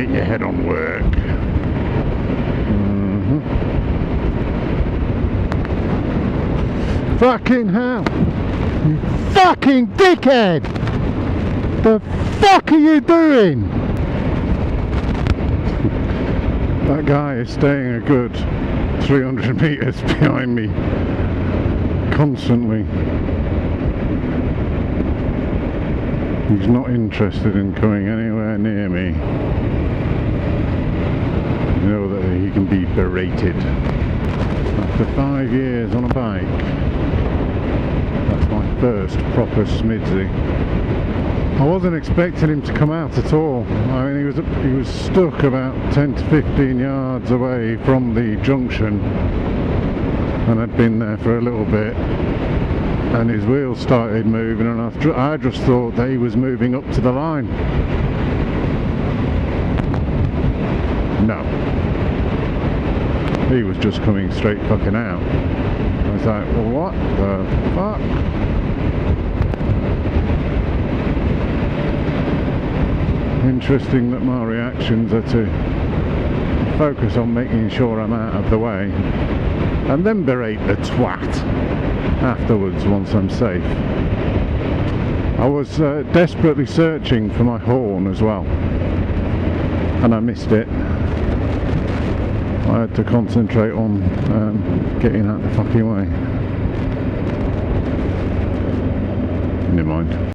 get your head on work. Fucking hell! You fucking dickhead! The fuck are you doing? That guy is staying a good 300 meters behind me constantly. He's not interested in coming anywhere near me. You know that he can be berated. After 5 years on a bike, that's my first proper SMIDSY. I wasn't expecting him to come out at all. I mean, he was stuck about 10 to 15 yards away from the junction, and I'd been there for a little bit, and his wheels started moving, and I just thought that he was moving up to the line. No, he was just coming straight fucking out. I was like, well, what the fuck? Interesting that my reactions are to focus on making sure I'm out of the way and then berate the twat afterwards once I'm safe. I was desperately searching for my horn as well, and I missed it. I had to concentrate on getting out the fucking way. Never mind.